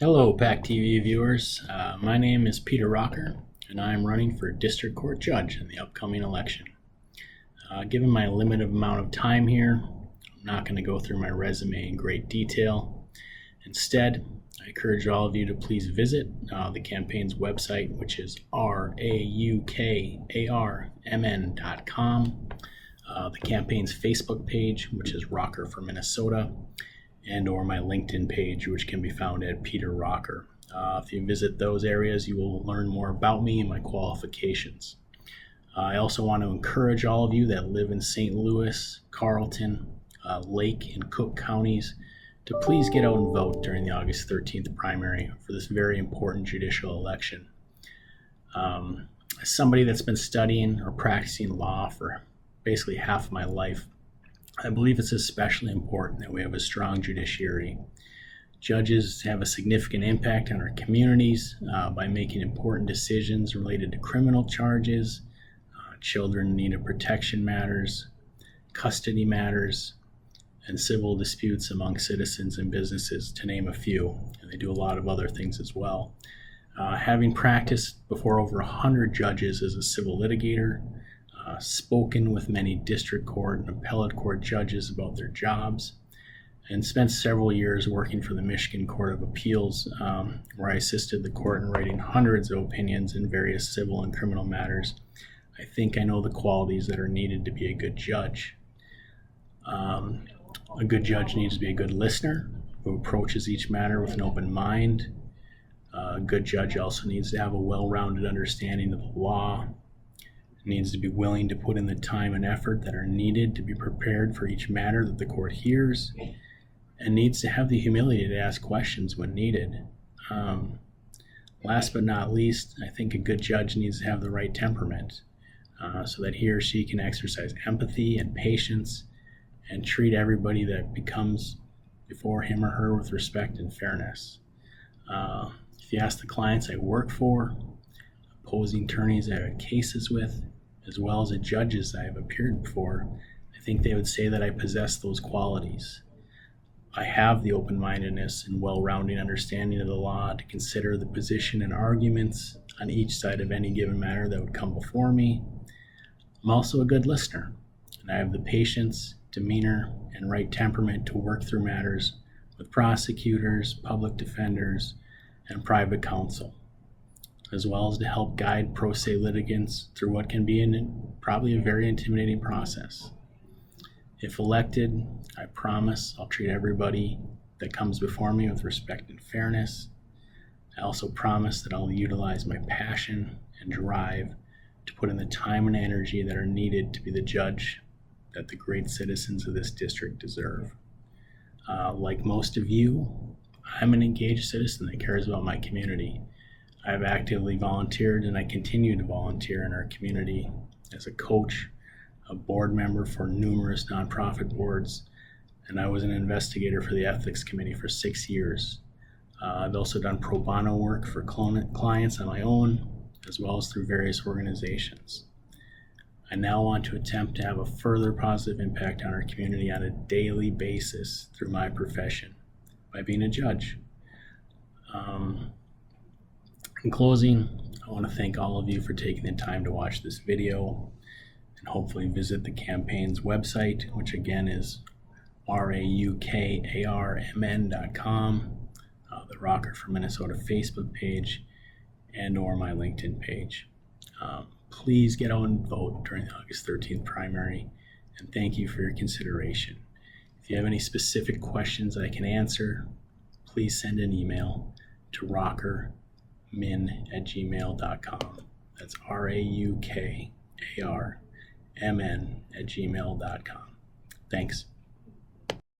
Hello, PACT-TV viewers. My name is Peter Raukar, and I am running for District Court Judge in the upcoming election. Given my limited amount of time here, I'm not going to go through my resume in great detail. Instead, I encourage all of you to please visit the campaign's website, which is raukarmn.com, the campaign's Facebook page, which is Raukar for Minnesota, and or my LinkedIn page, which can be found at Peter Raukar. If you visit those areas, you will learn more about me and my qualifications. I also want to encourage all of you that live in St. Louis, Carlton, Lake, and Cook counties to please get out and vote during the August 13th primary for this very important judicial election. As somebody that's been studying or practicing law for basically half of my life, I believe it's especially important that we have a strong judiciary. Judges have a significant impact on our communities by making important decisions related to criminal charges, children in need of protection matters, custody matters, and civil disputes among citizens and businesses, to name a few. And they do a lot of other things as well. Having practiced before over 100 judges as a civil litigator, spoken with many district court and appellate court judges about their jobs, and spent several years working for the Michigan Court of Appeals, where I assisted the court in writing hundreds of opinions in various civil and criminal matters. I think I know the qualities that are needed to be a good judge. A good judge needs to be a good listener who approaches each matter with an open mind. A good judge also needs to have a well-rounded understanding of the law, needs to be willing to put in the time and effort that are needed to be prepared for each matter that the court hears, and needs to have the humility to ask questions when needed. Last but not least, I think a good judge needs to have the right temperament so that he or she can exercise empathy and patience and treat everybody that becomes before him or her with respect and fairness. If you ask the clients I work for, opposing attorneys I have cases with, as well as the judges I have appeared before, I think they would say that I possess those qualities. I have the open-mindedness and well-rounded understanding of the law to consider the position and arguments on each side of any given matter that would come before me. I'm also a good listener, and I have the patience, demeanor, and right temperament to work through matters with prosecutors, public defenders, and private counsel, as well as to help guide pro se litigants through what can be probably a very intimidating process. If elected, I promise I'll treat everybody that comes before me with respect and fairness. I also promise that I'll utilize my passion and drive to put in the time and energy that are needed to be the judge that the great citizens of this district deserve. Like most of you, I'm an engaged citizen that cares about my community. I've actively volunteered, and I continue to volunteer in our community as a coach, a board member for numerous nonprofit boards, and I was an investigator for the ethics committee for 6 years. I've also done pro bono work for clients on my own, as well as through various organizations. I now want to attempt to have a further positive impact on our community on a daily basis through my profession by being a judge. In closing, I want to thank all of you for taking the time to watch this video and hopefully visit the campaign's website, which again is raukarmn.com, the Raukar for Minnesota Facebook page, and or my LinkedIn page. Please get out and vote during the August 13th primary, and thank you for your consideration. If you have any specific questions I can answer, please send an email to raukarmn@gmail.com. That's raukarmn@gmail.com. Thanks.